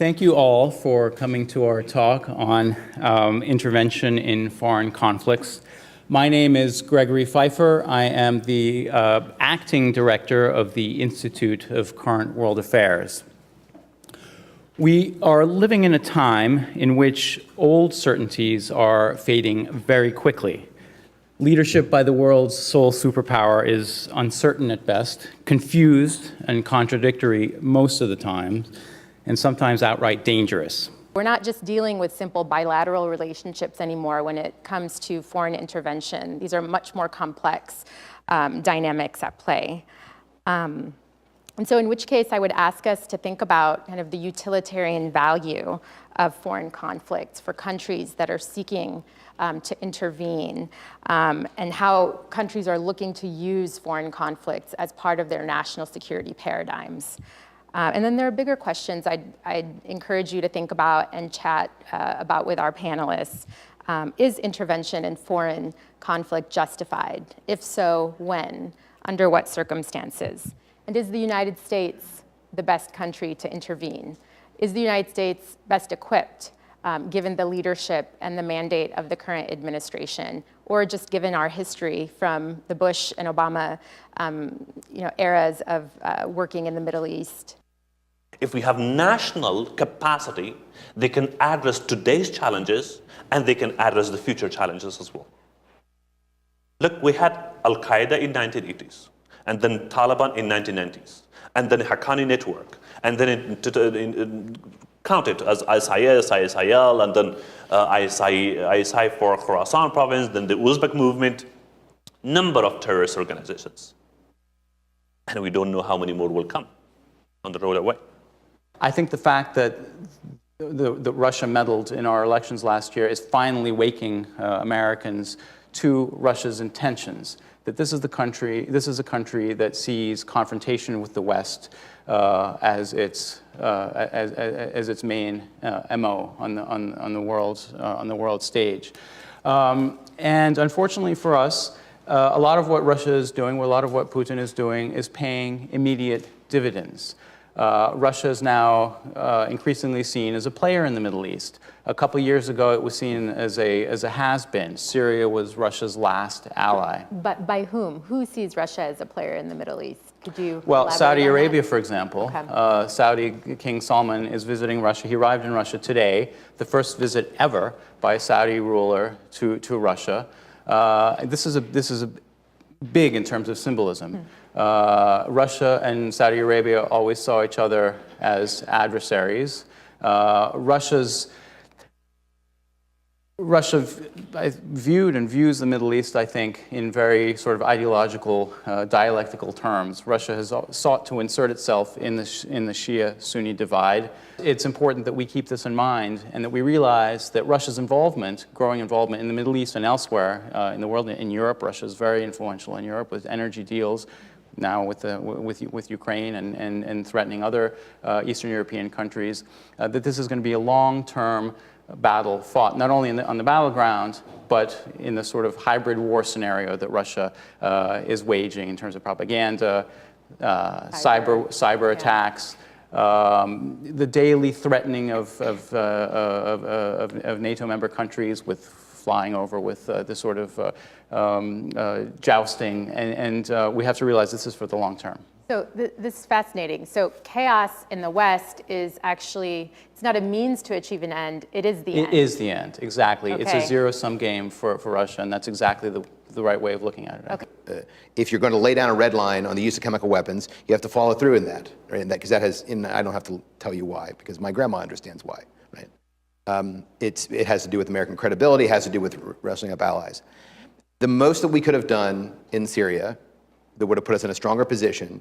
Thank you all for coming to our talk on intervention in foreign conflicts. My name is Gregory Pfeiffer. I am the acting director of the Institute of Current World Affairs. We are living in a time in which old certainties are fading very quickly. Leadership by the world's sole superpower is uncertain at best, confused and contradictory most of the time, and sometimes outright dangerous. We're not just dealing with simple bilateral relationships anymore when it comes to foreign intervention. These are much more complex dynamics at play. And so in which case I would ask us to think about kind of the utilitarian value of foreign conflicts for countries that are seeking to intervene, and how countries are looking to use foreign conflicts as part of their national security paradigms. And then there are bigger questions I'd encourage you to think about and chat about with our panelists. Is intervention in foreign conflict justified? If so, when? Under what circumstances? And is the United States the best country to intervene? Is the United States best equipped, given the leadership and the mandate of the current administration, or just given our history from the Bush and Obama eras of working in the Middle East? If we have national capacity, they can address today's challenges and they can address the future challenges as well. Look, we had Al-Qaeda in 1980s, and then Taliban in 1990s, and then Haqqani network, and then counted as SAIS, ISIL, and then ISI for Khorasan province, then the Uzbek movement, number of terrorist organizations. And we don't know how many more will come on the road away. I think the fact that Russia meddled in our elections last year is finally waking Americans to Russia's intentions. That this is a country that sees confrontation with the West as its main MO on the world stage. And unfortunately for us, a lot of what Russia is doing, a lot of what Putin is doing, is paying immediate dividends. Russia is now increasingly seen as a player in the Middle East. A couple years ago, it was seen as a has-been. Syria was Russia's last ally. But by whom? Who sees Russia as a player in the Middle East? Could you Well, Saudi Arabia, that? for example. Okay. Saudi King Salman is visiting Russia. He arrived in Russia today, the first visit ever by a Saudi ruler to Russia. This is big in terms of symbolism. Russia and Saudi Arabia always saw each other as adversaries. Russia viewed and views the Middle East, I think, in very sort of ideological, dialectical terms. Russia has sought to insert itself in the Shia-Sunni divide. It's important that we keep this in mind and that we realize that Russia's involvement, growing involvement in the Middle East and elsewhere in the world, in Europe, Russia is very influential in Europe with energy deals, now with Ukraine and threatening other Eastern European countries, that this is going to be a long-term battle fought, not only on the battleground, but in the sort of hybrid war scenario that Russia is waging in terms of propaganda, cyber attacks, the daily threatening of NATO member countries with flying over with this sort of jousting, and we have to realize this is for the long term. So this is fascinating. So chaos in the West is actually, it's not a means to achieve an end, it is the end. It is the end, exactly. Okay. It's a zero-sum game for Russia, and that's exactly the right way of looking at it. Okay. If you're going to lay down a red line on the use of chemical weapons, you have to follow through in that, right? Because that has, I don't have to tell you why, because my grandma understands why, right? It has to do with American credibility, it has to do with wrestling up allies. The most that we could have done in Syria that would have put us in a stronger position,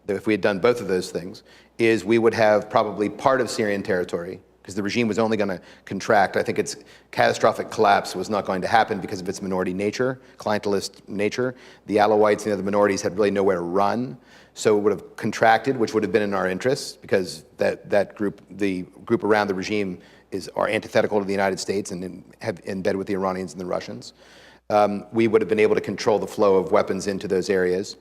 that if we had done both of those things, is we would have probably part of Syrian territory, because the regime was only going to contract. I think its catastrophic collapse was not going to happen because of its minority nature, clientelist nature. The Alawites and the other minorities had really nowhere to run. So it would have contracted, which would have been in our interests, because that group, the group around the regime, are antithetical to the United States and have embedded with the Iranians and the Russians. We would have been able to control the flow of weapons into those areas.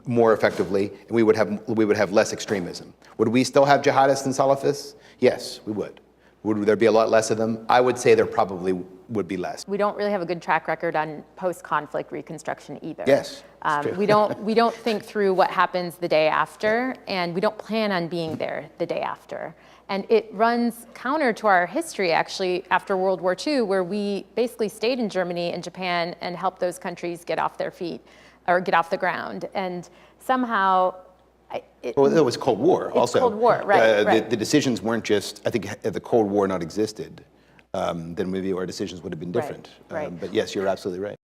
more effectively, and we would have less extremism. Would we still have jihadists and Salafists? Yes, we would. Would there be a lot less of them? I would say there probably would be less. We don't really have a good track record on post-conflict reconstruction either. Yes, it's true. We don't think through what happens the day after, and we don't plan on being there the day after. And it runs counter to our history, actually, after World War II, where we basically stayed in Germany and Japan and helped those countries get off their feet or get off the ground. And somehow, Well, it was Cold War also. Cold War, right. The decisions weren't just, I think, had the Cold War not existed, then maybe our decisions would have been different. Right. But yes, you're absolutely right.